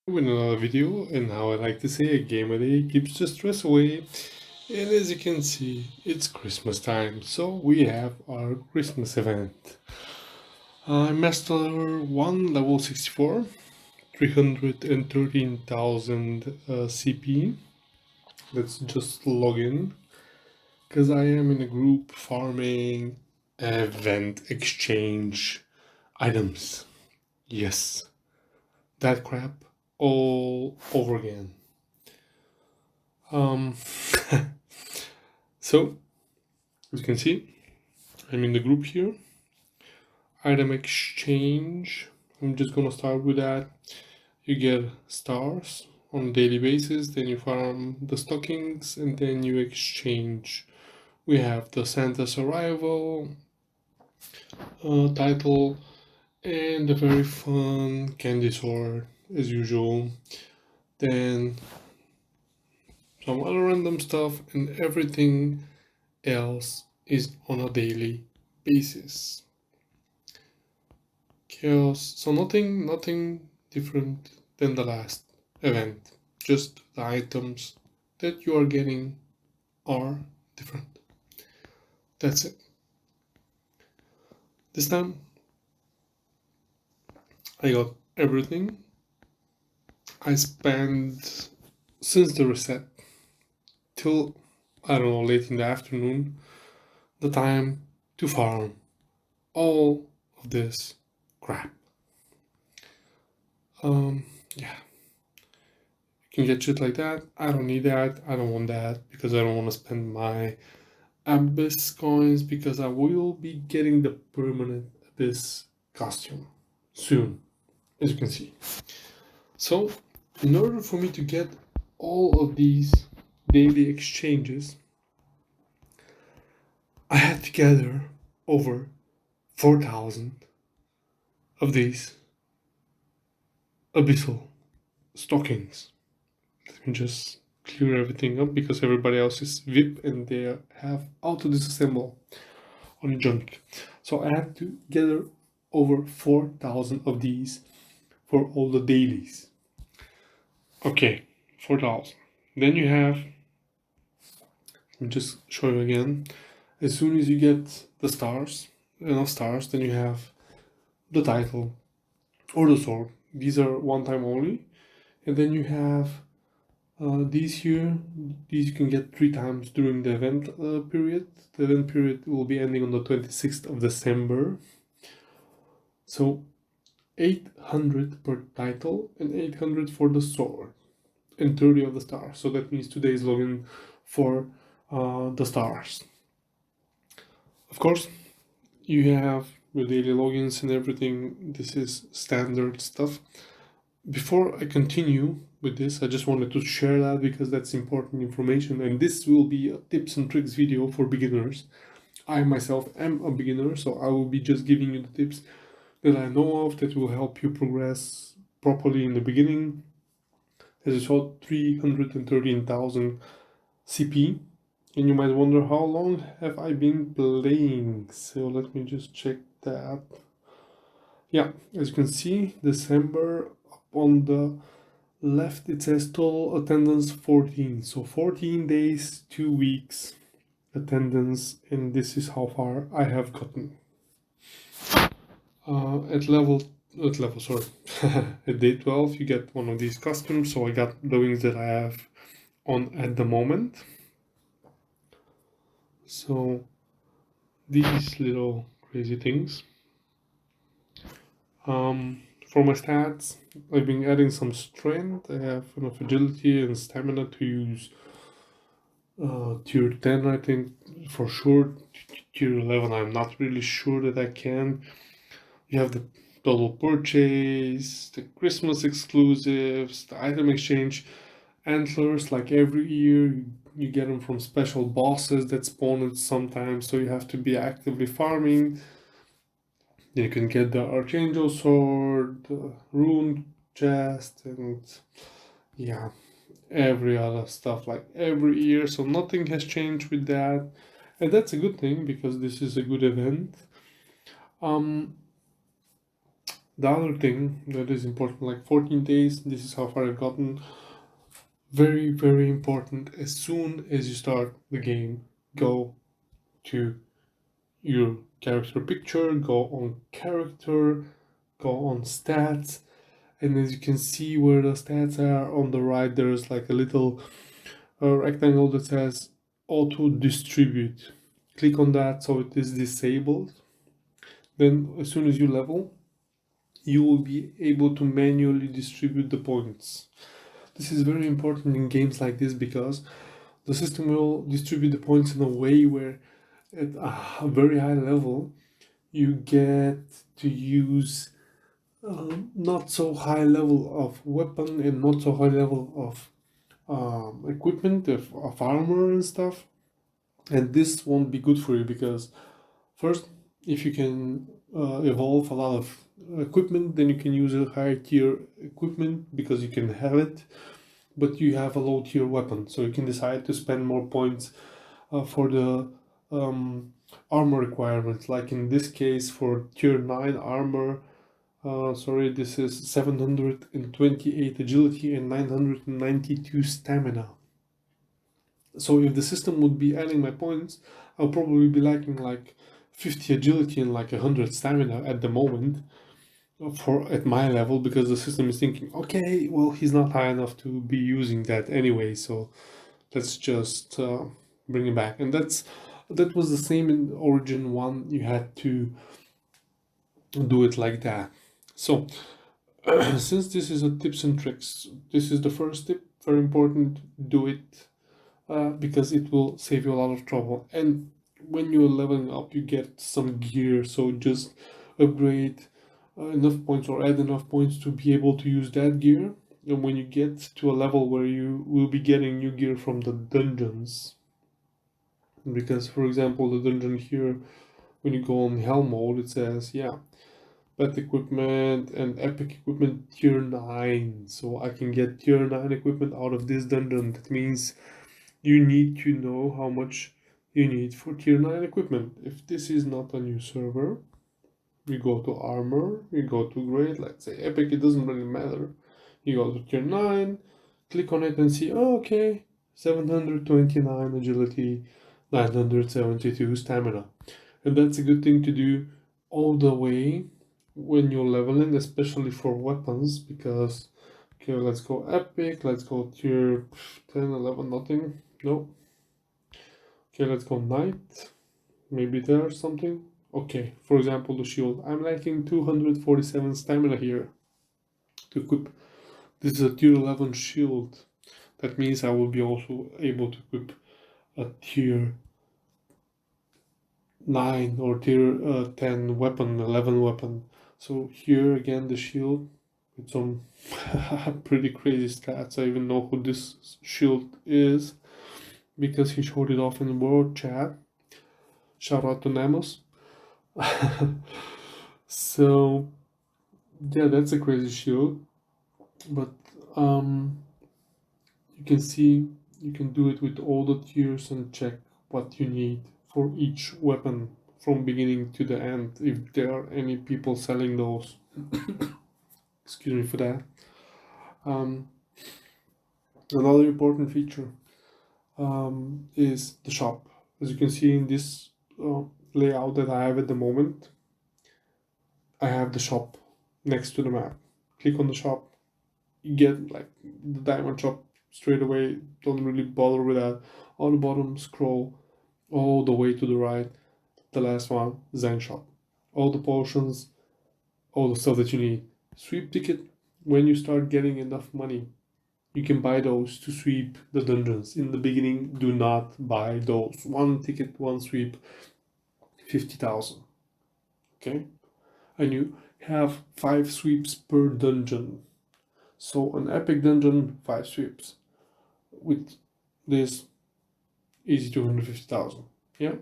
With another video, and how I like to say, a game a day keeps the stress away. And as you can see, it's Christmas time, so we have our Christmas event. Master 1 level 64, 313,000 CP. Let's just log in, because I am in a group farming event exchange items. Yes, that crap all over again. Um, so, as you can see, I'm in the group here. Item exchange. I'm just gonna start with that. You get stars on a daily basis, then you farm the stockings, and then you exchange. We have the Santa's Arrival title and the very fun candy sword as usual. Then some other random stuff, and everything else is on a daily basis. Chaos. So nothing different than the last event. Just the items that you are getting are different. That's it. This time I got everything. I spent since the reset till I don't know, late in the afternoon, the time to farm all of this crap. Yeah. You can get shit like that. I don't need that. I don't want that because I don't want to spend my Abyss coins, because I will be getting the permanent Abyss costume soon, as you can see. So, in order for me to get all of these daily exchanges, I had to gather over 4,000 of these abyssal stockings. Let me just clear everything up because everybody else is VIP and they have auto disassemble on junk. So I had to gather over 4,000 of these for all the dailies. Okay, 4,000. Then you have, let me just show you again. As soon as you get the stars, enough stars, then you have the title or the sword. These are one time only. And then you have these here. These you can get 3 times during the event period. The event period will be ending on the 26th of December. So 800 per title and 800 for the sword and 30 of the stars. So that means today's login for the stars. Of course, you have your daily logins and everything. This is standard stuff. Before I continue with this, I just wanted to share that because that's important information, and this will be a tips and tricks video for beginners. I myself am a beginner, so I will be just giving you the tips that I know of that will help you progress properly in the beginning. As you saw, 313,000 CP, and you might wonder how long have I been playing. So let me just check that. Yeah, as you can see, December, up on the left it says total attendance 14. So 14 days, 2 weeks attendance, and this is how far I have gotten. At level, sorry, at day 12 you get one of these costumes, so I got the wings that I have on at the moment. So these little crazy things. For my stats, I've been adding some strength. I have enough agility and stamina to use tier 10, I think, for sure. Tier 11, I'm not really sure that I can. You have the total purchase, the Christmas exclusives, the item exchange, antlers. Like every year, you get them from special bosses that spawn sometimes, so you have to be actively farming. You can get the Archangel Sword, the Rune Chest, and yeah, every other stuff like every year. So nothing has changed with that, and that's a good thing because this is a good event. Um, The other thing that is important, like 14 days, this is how far I've gotten. Very, very important. As soon as you start the game, go to your character picture, go on character, go on stats, and as you can see where the stats are on the right, there's like a little rectangle that says auto distribute. Click on that so it is disabled. Then as soon as you level, you will be able to manually distribute the points. This is very important in games like this because the system will distribute the points in a way where at a very high level you get to use not so high level of weapon and not so high level of equipment, of armor and stuff. And this won't be good for you because first, if you can evolve a lot of equipment, then you can use a higher tier equipment because you can have it, but you have a low tier weapon, so you can decide to spend more points for the armor requirements. Like in this case, for tier 9 armor, this is 728 agility and 992 stamina. So if the system would be adding my points, I'll probably be lacking like 50 agility and like 100 stamina at the moment for at my level, because the system is thinking, okay, well, he's not high enough to be using that anyway, so let's just bring him back. And that was the same in Origin 1. You had to do it like that. So since this is a tips and tricks, this is the first tip, very important. Do it because it will save you a lot of trouble. And when you're leveling up, you get some gear, so just upgrade enough points or add enough points to be able to use that gear. And when you get to a level where you will be getting new gear from the dungeons, because for example the dungeon here, when you go on hell mode, it says, yeah, pet equipment and epic equipment tier 9, so I can get tier 9 equipment out of this dungeon. That means you need to know how much you need for tier 9 equipment. If this is not a new server, you go to armor, you go to grade, let's say epic, it doesn't really matter. You go to tier 9, click on it and see, oh, okay, 729 agility, 972 stamina. And that's a good thing to do all the way when you're leveling, especially for weapons, because, okay, let's go epic, let's go tier 10, 11, nothing, no. Okay, let's go knight, maybe there's something. Okay, for example, the shield. I'm lacking 247 stamina here to equip. This is a tier 11 shield. That means I will be also able to equip a tier 9 or tier 10 weapon, 11 weapon. So here again the shield with some pretty crazy stats. I even know who this shield is because he showed it off in the world chat. Shout out to Namos. So yeah, that's a crazy shield, but you can see you can do it with all the tiers and check what you need for each weapon from beginning to the end, if there are any people selling those. Excuse me for that. Another important feature is the shop. As you can see in this layout that I have at the moment, I have the shop next to the map. Click on the shop, you get like the diamond shop straight away. Don't really bother with that. On the bottom, scroll all the way to the right. The last one, Zen shop. All the potions, all the stuff that you need. Sweep ticket. When you start getting enough money, you can buy those to sweep the dungeons. In the beginning, do not buy those. One ticket, one sweep, 50,000. Okay? And you have 5 sweeps per dungeon. So an epic dungeon, 5 sweeps. With this, easy 250,000. Yeah?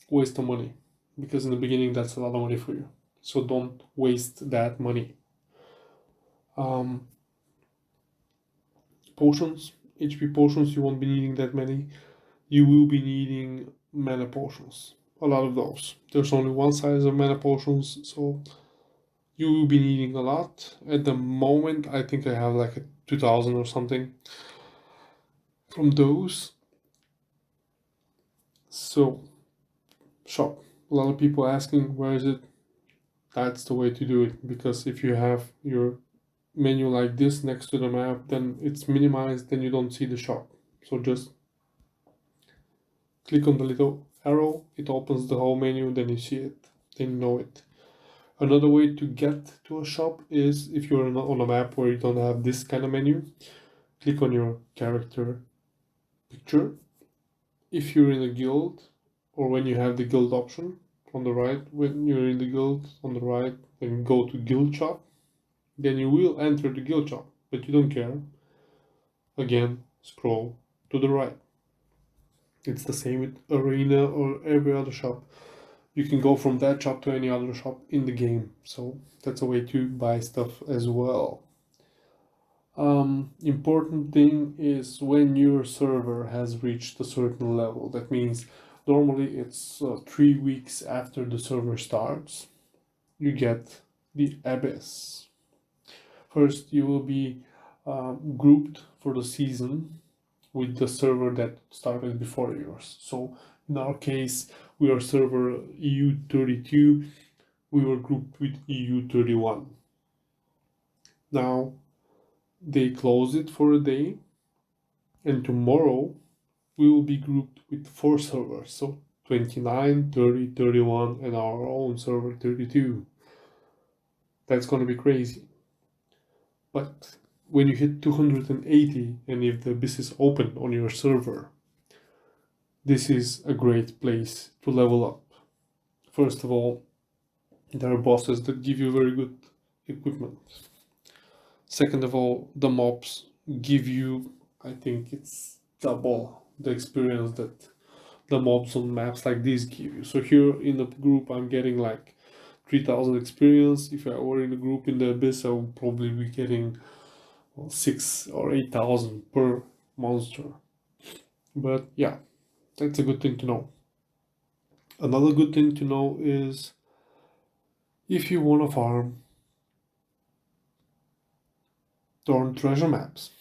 Waste of money. Because in the beginning, that's a lot of money for you. So don't waste that money. Potions, HP potions, you won't be needing that many. You will be needing mana potions. A lot of those. There's only one size of mana potions, so you will be needing a lot. At the moment, I think I have like a 2000 or something from those. So, shop. A lot of people asking where is it? That's the way to do it, because if you have your menu like this next to the map, then it's minimized, then you don't see the shop. So just click on the little arrow, it opens the whole menu, then you see it, then you know it. Another way to get to a shop is if you're on a map where you don't have this kind of menu, click on your character picture. If you're in a guild, or when you have the guild option on the right, when you're in the guild on the right, then go to guild shop, then you will enter the guild shop, but you don't care. Again, scroll to the right. It's the same with arena or every other shop. You can go from that shop to any other shop in the game. So that's a way to buy stuff as well. Important thing is when your server has reached a certain level. That means normally it's 3 weeks after the server starts. You get the abyss. First, you will be grouped for the season with the server that started before yours. So in our case, we are server EU32, we were grouped with EU31. Now they close it for a day, and tomorrow we will be grouped with 4 servers, so 29, 30, 31, and our own server 32. That's gonna be crazy. But when you hit 280, and if the abyss is open on your server, this is a great place to level up. First of all, there are bosses that give you very good equipment. Second of all, the mobs give you, I think it's double the experience that the mobs on maps like this give you. So here in the group, I'm getting like 3000 experience. If I were in a group in the abyss, I would probably be getting 6 or 8000 per monster. But yeah, that's a good thing to know. Another good thing to know is if you want to farm torn treasure maps,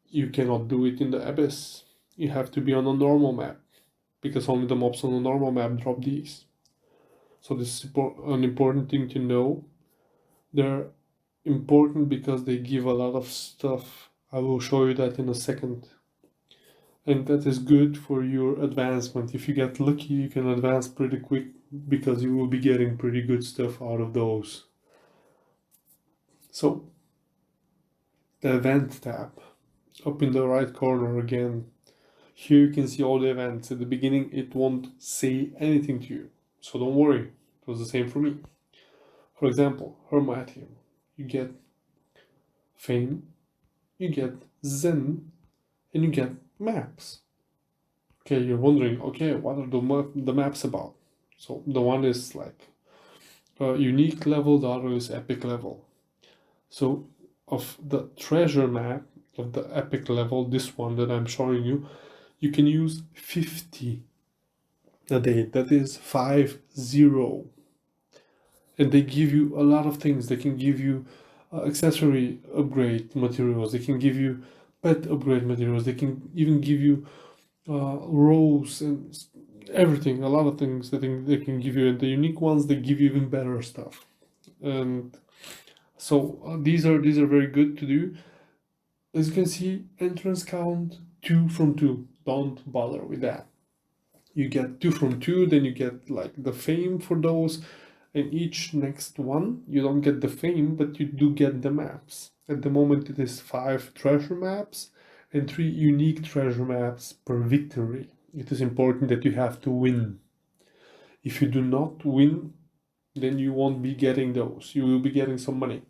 you cannot do it in the abyss. You have to be on a normal map, because only the mobs on a normal map drop these. So this is an important thing to know. They're important because they give a lot of stuff. I will show you that in a second. And that is good for your advancement. If you get lucky, you can advance pretty quick because you will be getting pretty good stuff out of those. So, the event tab, up in the right corner again. Here you can see all the events. At the beginning, it won't say anything to you. So don't worry, it was the same for me. For example, Hermatium, you get Fame, you get Zen, and you get maps. Okay, you're wondering, okay, what are the maps about? So the one is like unique level, the other is epic level. So of the treasure map of the epic level, this one that I'm showing you, you can use 50 a day. That is 50. And they give you a lot of things. They can give you accessory upgrade materials. They can give you pet upgrade materials. They can even give you rows and everything. A lot of things that they can give you. And the unique ones, they give you even better stuff. And so these are very good to do. As you can see, entrance count 2 from 2. Don't bother with that. You get 2 from 2, then you get like the fame for those, and each next one you don't get the fame, but you do get the maps. At the moment it is 5 treasure maps and 3 unique treasure maps per victory. It is important that you have to win. If you do not win, then you won't be getting those. You will be getting some money.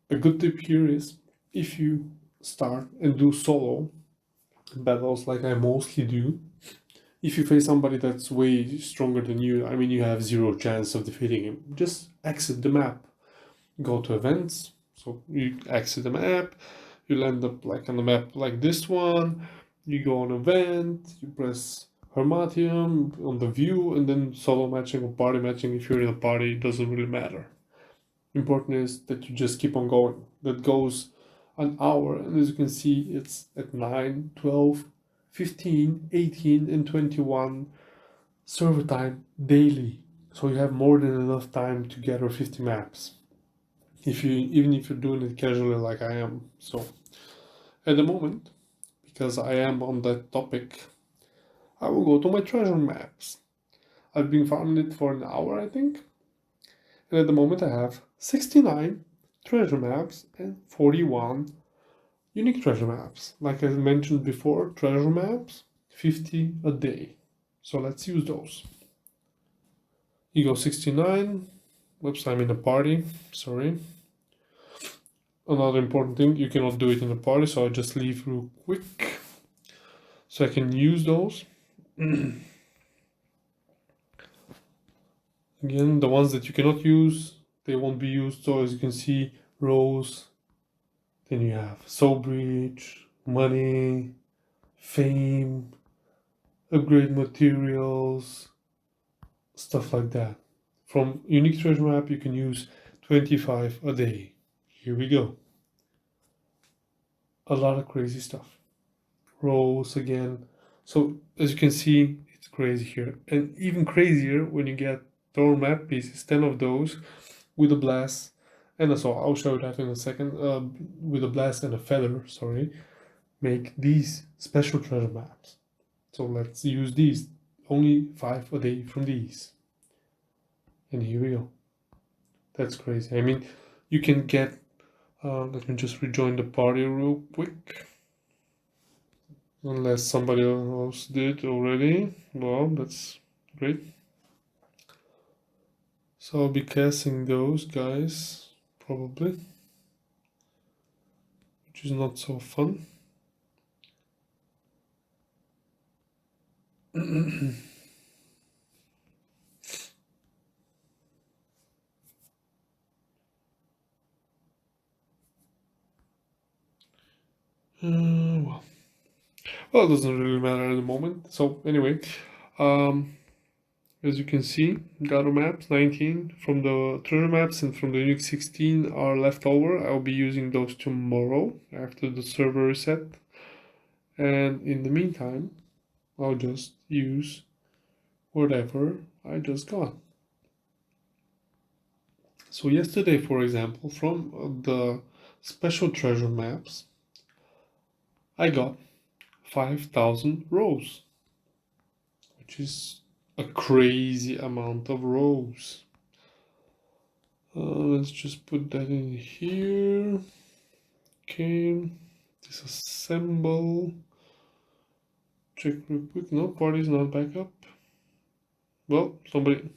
A good tip here is if you start and do solo battles like I mostly do, if you face somebody that's way stronger than you, I mean you have 0 chance of defeating him, just exit the map. Go to events, so you exit the map, you'll end up like on the map like this one, you go on event, you press Hermatium on the view, and then solo matching or party matching. If you're in a party, it doesn't really matter. Important is that you just keep on going. That goes an hour, and as you can see, it's at 9, 12, 15, 18, and 21 server time daily. So you have more than enough time to gather 50 maps. Even if you're doing it casually like I am. So at the moment, because I am on that topic, I will go to my treasure maps. I've been farming it for an hour, I think. And at the moment I have 69 treasure maps and 41 unique treasure maps. Like I mentioned before, treasure maps, 50 a day. So let's use those. Ego 69. Whoops, I'm in a party. Sorry. Another important thing, you cannot do it in a party, so I'll just leave real quick so I can use those. Again, the ones that you cannot use, they won't be used. So as you can see, Rose, then you have Soul Breach, Money, Fame, Upgrade Materials, stuff like that. From Unique Treasure Map, you can use 25 a day. Here we go. A lot of crazy stuff. Rose again. So as you can see, it's crazy here. And even crazier when you get Thorn map pieces, 10 of those with a blast. And so I'll show that in a second. With a blast and a feather, sorry, make these special treasure maps. So let's use these. Only 5 a day from these. And here we go. That's crazy. I mean, you can get, let me just rejoin the party real quick. Unless somebody else did already. Well, that's great. So I'll be casting those guys, probably. Which is not so fun. Well, it doesn't really matter at the moment. So anyway, as you can see, gather maps 19 from the treasure maps and from the unique 16 are left over. I'll be using those tomorrow after the server reset. And in the meantime, I'll just use whatever I just got. So yesterday, for example, from the special treasure maps, I got 5,000 rows, which is a crazy amount of rows. Let's just put that in here. Okay, disassemble. Check real quick. No, party's not back up. Well, somebody.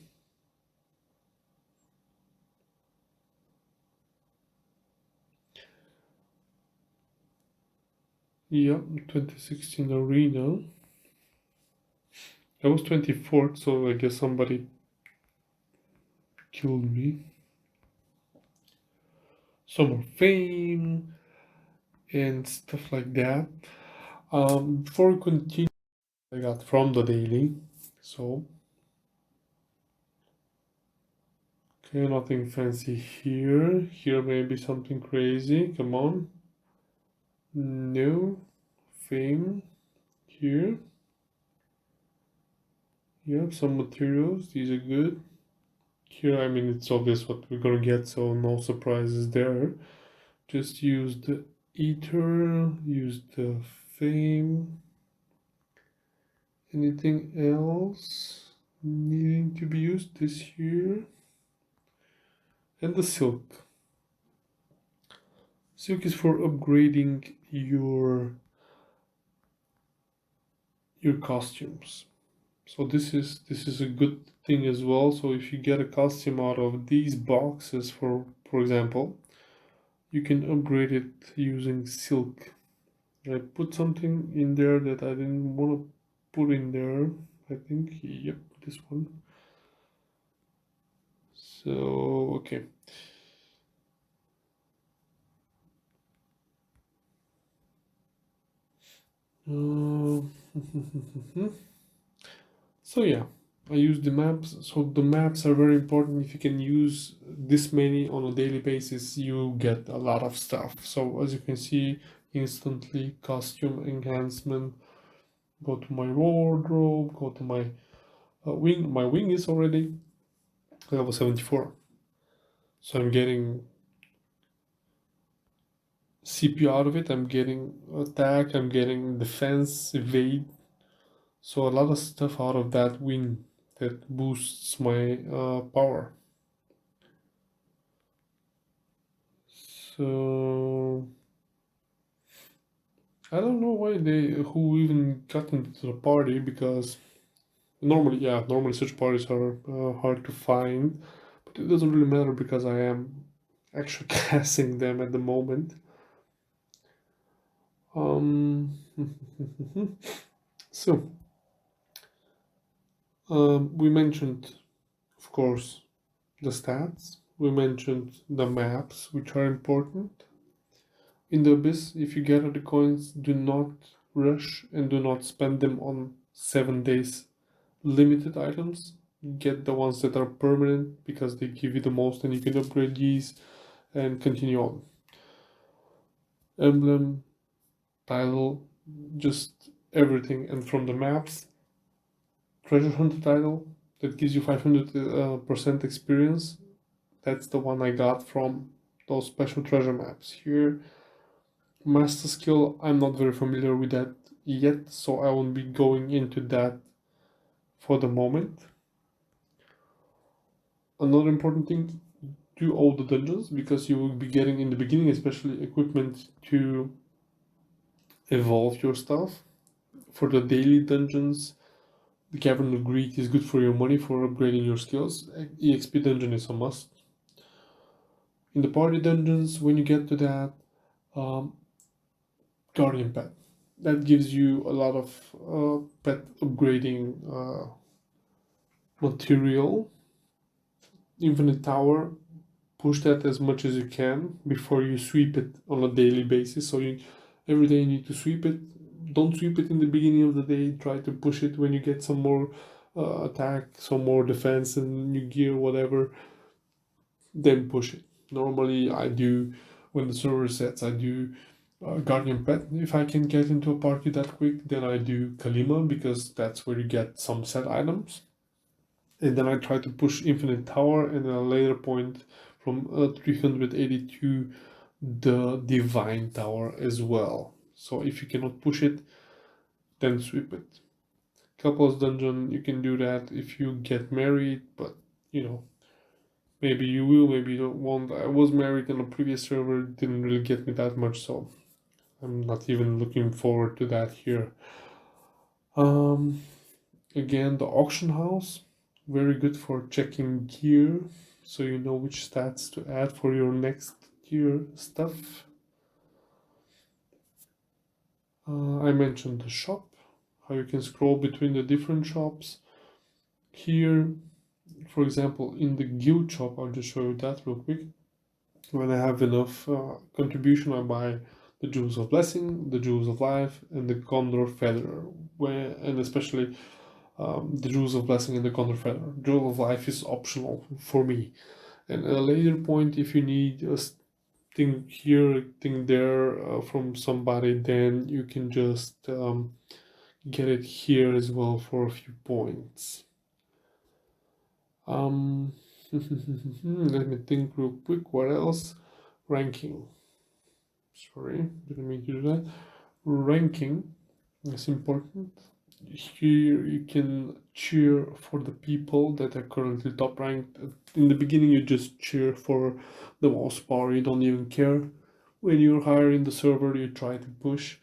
Yeah, 2016 arena. I was 24th, so I guess somebody killed me. Some more fame and stuff like that. Before we continue, I got from the daily. So, okay, nothing fancy here. Here maybe something crazy. Come on. No fame here. Yep, some materials. These are good. Here, I mean, it's obvious what we're gonna get, so no surprises there. Just use the ether, use the fame. Anything else needing to be used? This here. And the silk. Silk is for upgrading your costumes. So this is a good thing as well. So if you get a costume out of these boxes, for example, you can upgrade it using silk. I put something in there that I didn't want to put in there. I think, yep, this one. So okay. So yeah, I use the maps. So the maps are very important. If you can use this many on a daily basis, you get a lot of stuff. So as you can see, instantly costume enhancement, go to my wardrobe, go to my wing. My wing is already level 74. So I'm getting CP out of it, I'm getting attack, I'm getting defense, evade. So a lot of stuff out of that wing that boosts my power. So I don't know why who even got into the party, because normally such parties are hard to find, but it doesn't really matter because I am actually casting them at the moment. Um, so we mentioned, of course, the stats. We mentioned the maps, which are important. In the Abyss, if you gather the coins, do not rush and do not spend them on 7 days limited items. Get the ones that are permanent because they give you the most and you can upgrade these and continue on. Emblem, title, just everything. And from the maps, treasure hunter title that gives you 500% experience. That's the one I got from those special treasure maps. Here, master skill, I'm not very familiar with that yet, so I won't be going into that for the moment. Another important thing, do all the dungeons, because you will be getting in the beginning especially equipment to evolve your stuff. For the daily dungeons, the Cavern of Greed is good for your money for upgrading your skills. EXP dungeon is a must. In the party dungeons, when you get to that, um, Guardian Pet. That gives you a lot of pet upgrading material. Infinite Tower, push that as much as you can before you sweep it on a daily basis. So every day you need to sweep it. Don't sweep it in the beginning of the day. Try to push it when you get some more attack, some more defense and new gear, whatever. Then push it. Normally I do, when the server sets, I do Guardian Pet. If I can get into a party that quick, then I do Kalima, because that's where you get some set items. And then I try to push Infinite Tower, and at a later point from 382 the Divine Tower as well. So if you cannot push it, then sweep it. Couples Dungeon, you can do that if you get married, but you know, maybe you will, maybe you don't want. I was married on a previous server, didn't really get me that much, so I'm not even looking forward to that here. Again, the auction house, very good for checking gear, so you know which stats to add for your next gear stuff. I mentioned the shop, how you can scroll between the different shops. Here, for example, in the guild shop, I'll just show you that real quick. When I have enough contribution, I buy the Jewels of Blessing, the Jewels of Life, and the Condor Feather, and especially the Jewels of Blessing and the Condor Feather. Jewel of Life is optional for me. And at a later point, if you need a thing here, a thing there from somebody, then you can just get it here as well for a few points. Let me think real quick. What else? Ranking. Sorry, didn't mean to do that. Ranking is important. Here you can cheer for the people that are currently top ranked. In the beginning, you just cheer for the most power. You don't even care. When you're higher in the server, you try to push,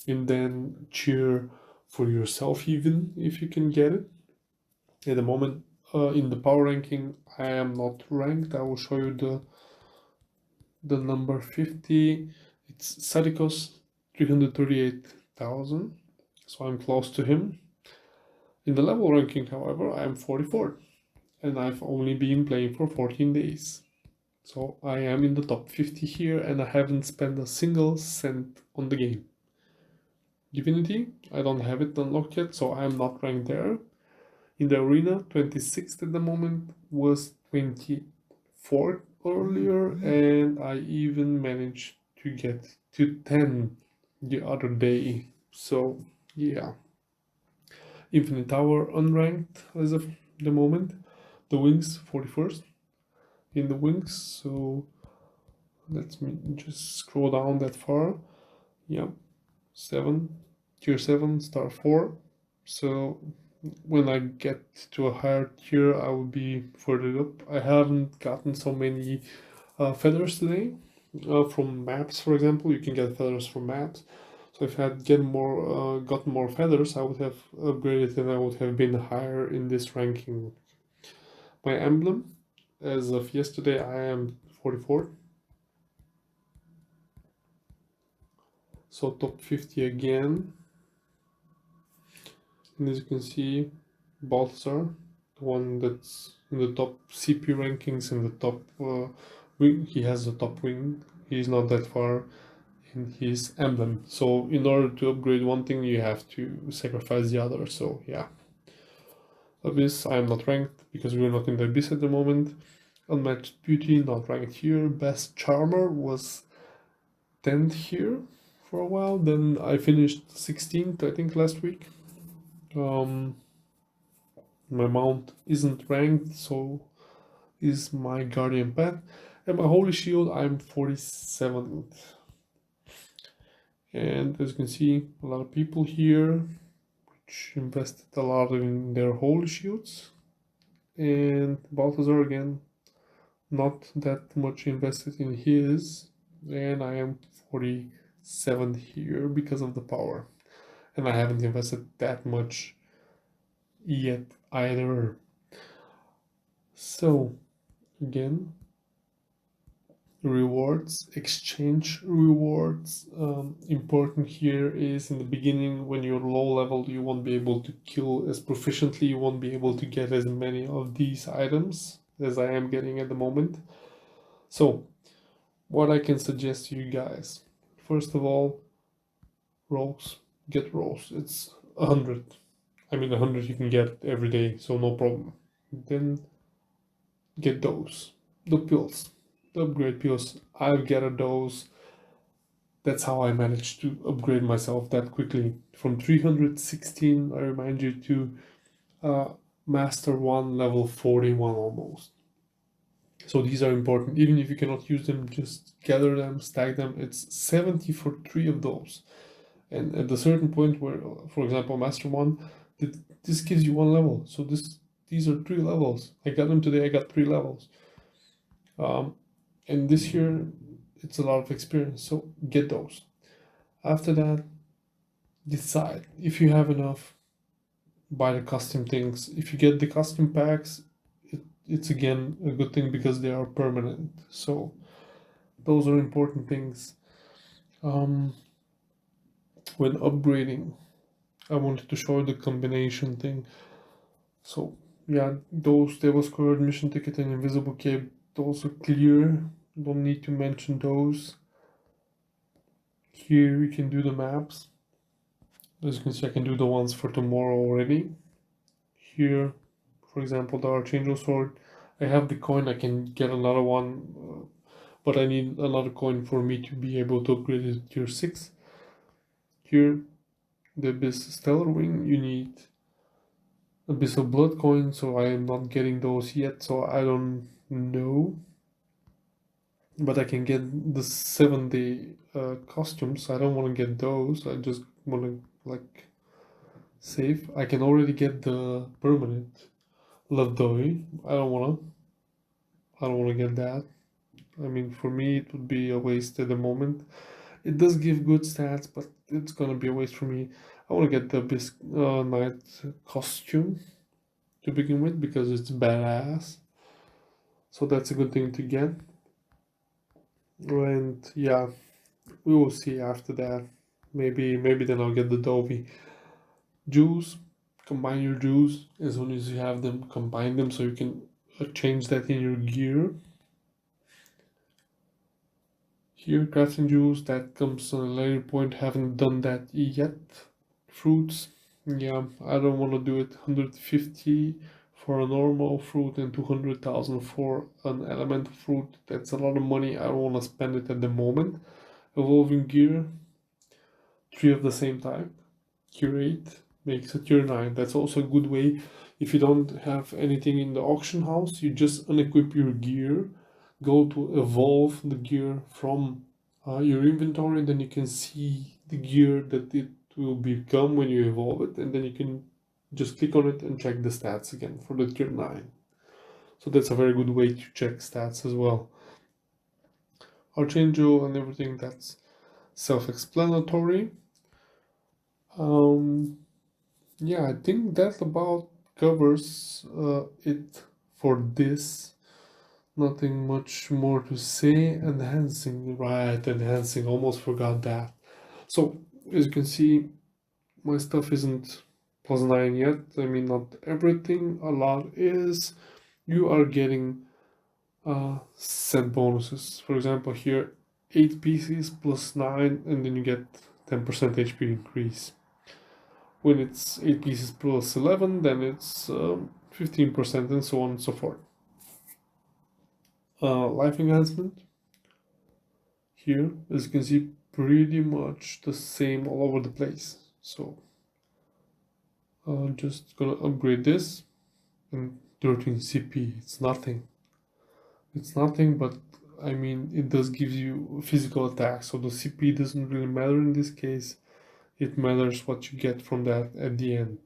and then cheer for yourself, even if you can get it. At the moment, in the power ranking, I am not ranked. I will show you the number 50. It's Sadikos, 338,000. So I'm close to him. In the level ranking, however, I am 44, and I've only been playing for 14 days. So I am in the top 50 here, and I haven't spent a single cent on the game. Divinity, I don't have it unlocked yet, so I'm not ranked there. In the arena, 26th at the moment, was 24th earlier, and I even managed to get to 10 the other day. So yeah, Infinite Tower unranked as of the moment. The Wings 41st in the Wings. So let me just scroll down that far. Yeah, 7, tier 7, star 4. So when I get to a higher tier, I will be further up. I haven't gotten so many feathers today. From maps, for example, you can get feathers from maps. So if I had gotten more feathers, I would have upgraded and I would have been higher in this ranking. My emblem, as of yesterday, I am 44. So top 50 again. And as you can see, Balthazar, the one that's in the top CP rankings in the top wing, he has the top wing. He's not that far in his emblem. So in order to upgrade one thing, you have to sacrifice the other. So yeah. Abyss, I am not ranked because we're not in the Abyss at the moment. Unmatched Beauty, not ranked here. Best Charmer was 10th here for a while. Then I finished 16th, I think, last week. My mount isn't ranked, so is my guardian pet. And my holy shield, I'm 47th. And as you can see, a lot of people here which invested a lot in their holy shields. And Balthazar again, not that much invested in his. And I am 47th here because of the power. And I haven't invested that much yet either. So again, rewards, exchange rewards. Important here is in the beginning, when you're low level, you won't be able to kill as proficiently, you won't be able to get as many of these items as I am getting at the moment. So what I can suggest to you guys, first of all, rolls, get rolls. It's 100. I mean 100 you can get every day, so no problem. Then get those, the pills, the upgrade pills. I've gathered those. That's how I managed to upgrade myself that quickly. From 316, I remind you, to Master 1, level 41 almost. So these are important. Even if you cannot use them, just gather them, stack them. It's 70 for 3 of those. And at a certain point where, for example, Master 1, this gives you 1 level. So these are 3 levels. I got them today, I got 3 levels. And this year, it's a lot of experience, so get those. After that, decide if you have enough, buy the custom things. If you get the custom packs, it's again a good thing because they are permanent. So those are important things. When upgrading, I wanted to show the combination thing. So yeah, those Devil Squared, Mission Ticket, and Invisible Cape, those are clear. Don't need to mention those. Here you can do the maps. As you can see, I can do the ones for tomorrow already. Here, for example, the Archangel Sword. I have the coin, I can get another one, but I need another coin for me to be able to upgrade it to tier 6. Here, the Abyss Stellar Wing, you need Abyssal Blood coin, so I am not getting those yet, so I don't know. But I can get the 7-day costumes. I don't want to get those, I just want to like save. I can already get the permanent Lovedoy. I don't wanna get that. I mean, for me it would be a waste at the moment. It does give good stats, but it's gonna be a waste for me. I wanna get the Knight costume to begin with because it's badass. So that's a good thing to get. And yeah, we will see after that. Maybe then I'll get the Dovey. Jewels, combine your jewels. As soon as you have them, combine them so you can change that in your gear. Here, crafting jewels, that comes on a later point, haven't done that yet. Fruits, Yeah, I don't want to do it. 150 for a normal fruit and 200,000 for an elemental fruit. That's a lot of money. I don't want to spend it at the moment. Evolving gear, 3 of the same type. Curate makes a tier 9. That's also a good way. If you don't have anything in the auction house, you just unequip your gear, go to evolve the gear from your inventory, and then you can see the gear that it will become when you evolve it, and then you can just click on it and check the stats again for the tier 9. So that's a very good way to check stats as well. Archangel and everything, that's self-explanatory. Yeah, I think that about covers it for this. Nothing much more to say. Enhancing, right, enhancing, almost forgot that. So, as you can see, my stuff isn't +9 yet. I mean, not everything, a lot is. You are getting set bonuses. For example, here, 8 pieces +9, and then you get 10% HP increase. When it's 8 pieces +11, then it's 15%, and so on and so forth. Life enhancement. Here, as you can see, pretty much the same all over the place. So, just gonna upgrade this, and 13 CP. It's nothing. It's nothing, but I mean, it does give you physical attack, so the CP doesn't really matter in this case. It matters what you get from that at the end.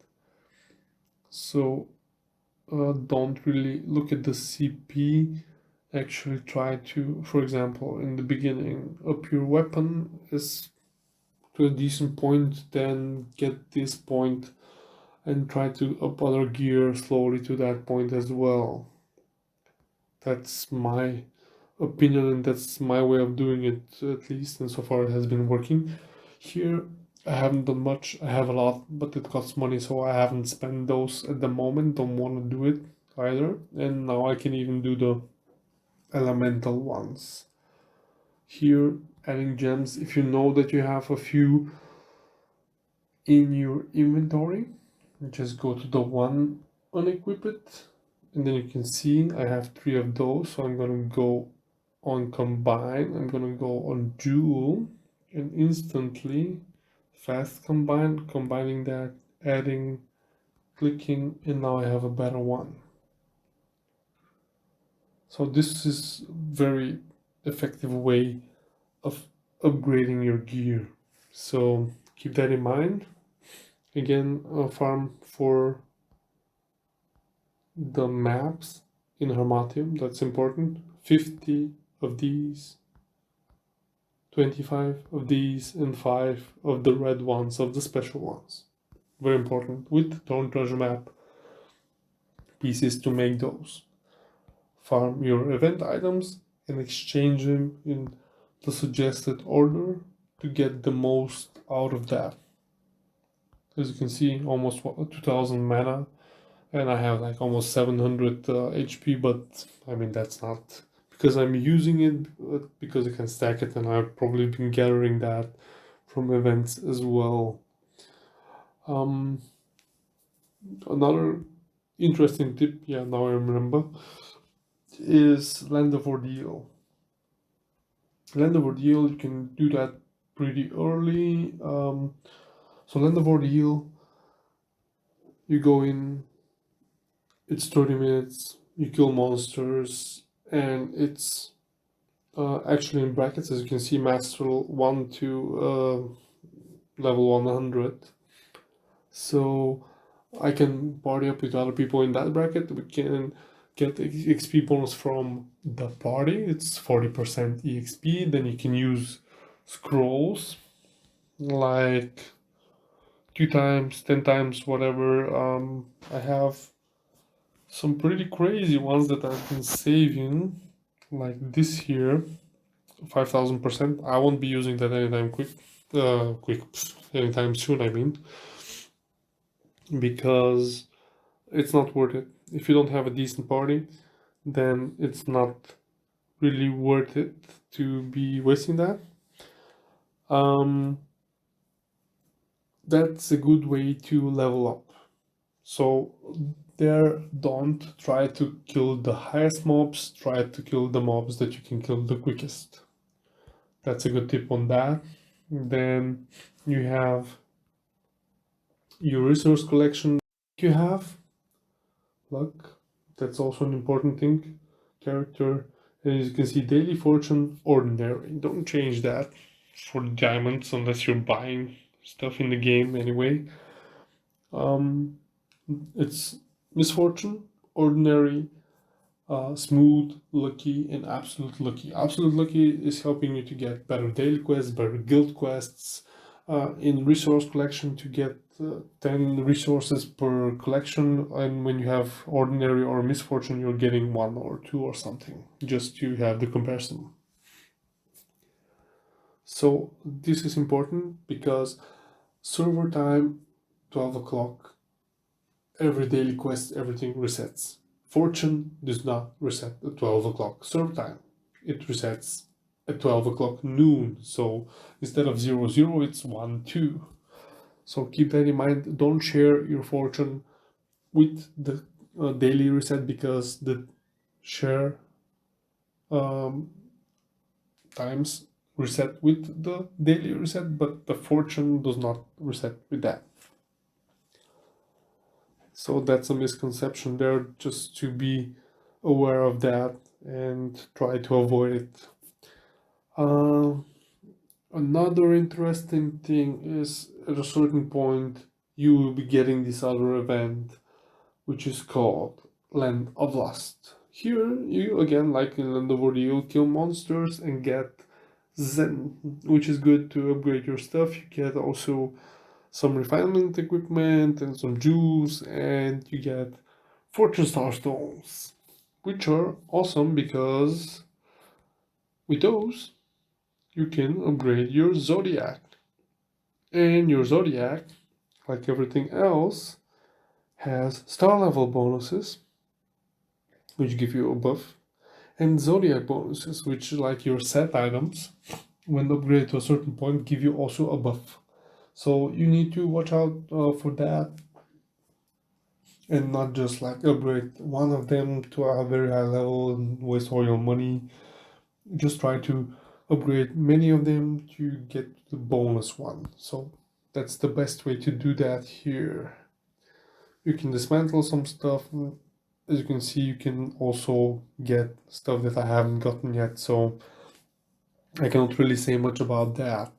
So, don't really look at the CP. Actually try to, for example, in the beginning, up your weapon is to a decent point, then get this point and try to up other gear slowly to that point as well. That's my opinion, and that's my way of doing it, at least, and so far it has been working. Here I haven't done much. I have a lot, but it costs money, so I haven't spent those at the moment. Don't want to do it either. And now I can even do the elemental ones. Here, adding gems, if you know that you have a few in your inventory, just go to the one, unequip it, and then you can see I have 3 of those. So I'm gonna go on combine, I'm gonna go on jewel, and instantly fast combine, combining that, adding, clicking, and now I have a better one. So this is very effective way of upgrading your gear. So keep that in mind. Again, farm for the maps in Hermatium, that's important. 50 of these, 25 of these, and 5 of the red ones, of the special ones. Very important, with Torn Treasure Map pieces to make those. Farm your event items and exchange them in the suggested order to get the most out of that. As you can see, almost 2000 mana, and I have like almost 700 HP, but I mean, that's not because I'm using it, but because I can stack it, and I've probably been gathering that from events as well. Another interesting tip, yeah, now I remember, is Land of Ordeal. Land of Ordeal, you can do that pretty early. So Land of Ordeal, you go in, it's 30 minutes, you kill monsters, and it's actually in brackets, as you can see, Master 1 to level 100. So I can party up with other people in that bracket. We can get XP bonus from the party. It's 40% EXP. Then you can use scrolls like 2 times, 10 times, whatever. I have some pretty crazy ones that I've been saving, like this here, 5000%. I won't be using that anytime anytime soon, I mean, because it's not worth it. If you don't have a decent party, then it's not really worth it to be wasting that. that's a good way to level up. So there, don't try to kill the highest mobs, try to kill the mobs that you can kill the quickest. That's a good tip on that. Then you have your resource collection. You have luck, that's also an important thing. Character, and as you can see, daily fortune, ordinary. Don't change that for diamonds unless you're buying stuff in the game anyway. It's misfortune, ordinary, smooth, lucky, and absolute lucky. Absolute lucky is helping you to get better daily quests, better guild quests. In resource collection, to get 10 resources per collection, and when you have ordinary or misfortune, you're getting 1 or 2 or something, just to have the comparison. So this is important because server time, 12 o'clock, every daily quest, everything resets. Fortune does not reset at 12 o'clock server time. It resets at 12 o'clock noon. So instead of 00, it's 1, 2. So keep that in mind. Don't share your fortune with the daily reset, because the share times reset with the daily reset, but the fortune does not reset with that. So that's a misconception there, just to be aware of that and try to avoid it. Another interesting thing is, at a certain point you will be getting this other event, which is called Land of Lust. Here you, again, like in Land of Ordeal, kill monsters and get Zen, which is good to upgrade your stuff. You get also some refinement equipment and some jewels, and you get Fortune Star Stones, which are awesome because with those you can upgrade your Zodiac. And your Zodiac, like everything else, has star level bonuses, which give you a buff, and Zodiac bonuses, which, like your set items, when upgraded to a certain point, give you also a buff. So you need to watch out for that, and not just like upgrade one of them to a very high level and waste all your money. Just try to upgrade many of them to get the bonus one. So that's the best way to do that here. You can dismantle some stuff. As you can see, you can also get stuff that I haven't gotten yet, so I cannot really say much about that.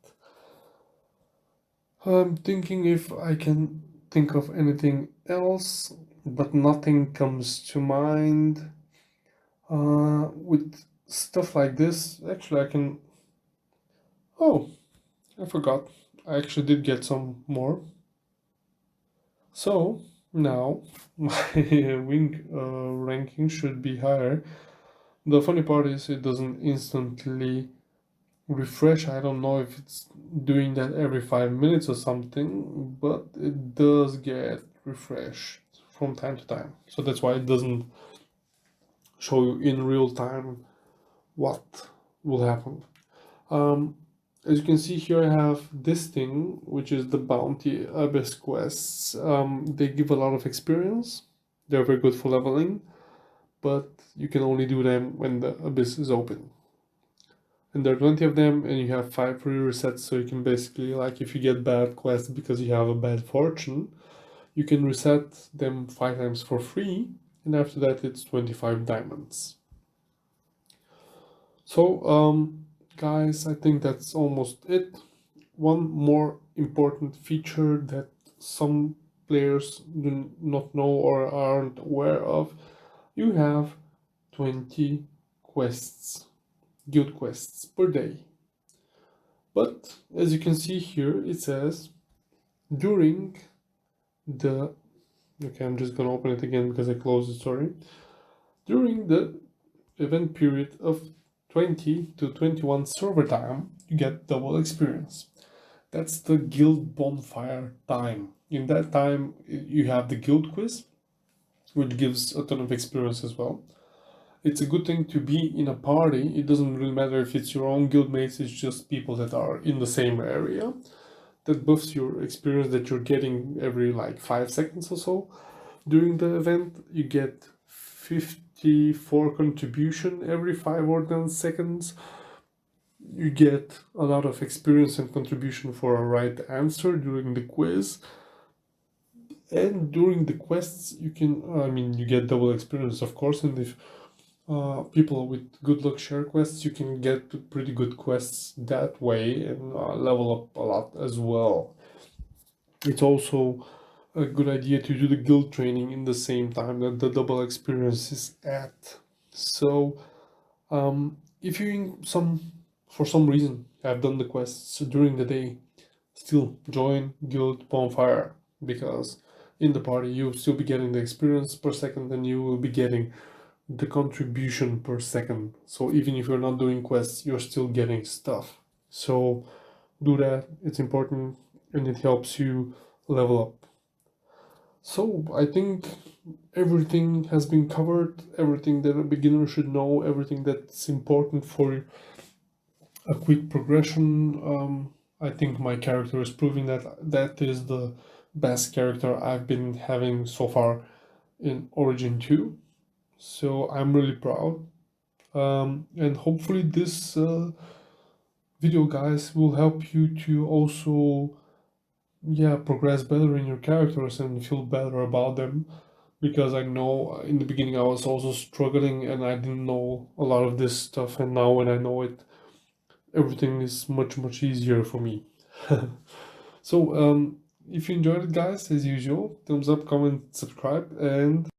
I'm thinking if I can think of anything else, but nothing comes to mind. With stuff like this, actually I can... Oh, I forgot. I actually did get some more. So now my wing ranking should be higher. The funny part is it doesn't instantly refresh. I don't know if it's doing that every 5 minutes or something, but it does get refreshed from time to time. So that's why it doesn't show you in real time what will happen. As you can see here, I have this thing, which is the Bounty Abyss quests. They give a lot of experience. They're very good for leveling, but you can only do them when the Abyss is open. And there are 20 of them, and you have 5 free resets, so you can basically, like, if you get bad quests because you have a bad fortune, you can reset them 5 times for free, and after that it's 25 diamonds. So, guys, I think that's almost it. One more important feature that some players do not know or aren't aware of: you have 20 quests, guild quests per day. But as you can see here, it says during the... Okay, I'm just gonna open it again because I closed it, sorry. During the event period of 20 to 21 server time, you get double experience. That's the guild bonfire time. In that time, you have the guild quiz, which gives a ton of experience as well. It's a good thing to be in a party. It doesn't really matter if it's your own guildmates, it's just people that are in the same area. that buffs your experience that you're getting every like 5 seconds or so. During the event, you get 54 contribution every 5 or 10 seconds. You get a lot of experience and contribution for a right answer during the quiz. And during the quests, you can, I mean, you get double experience, of course. And if people with good luck share quests, you can get pretty good quests that way and level up a lot as well. It's also a good idea to do the guild training in the same time that the double experience is at. So, if you for some reason have done the quests during the day, still join guild bonfire, because in the party you'll still be getting the experience per second and you will be getting the contribution per second. So even if you're not doing quests, you're still getting stuff. So do that, it's important, and it helps you level up. So I think everything has been covered, everything that a beginner should know, everything that's important for a quick progression. I think my character is proving that that is the best character I've been having so far in Origin 2. So I'm really proud. And hopefully this video, guys, will help you to also, yeah, progress better in your characters and feel better about them. Because I know in the beginning I was also struggling and I didn't know a lot of this stuff, and now when I know it, everything is much easier for me. So if you enjoyed it, guys, as usual, thumbs up, comment, subscribe, and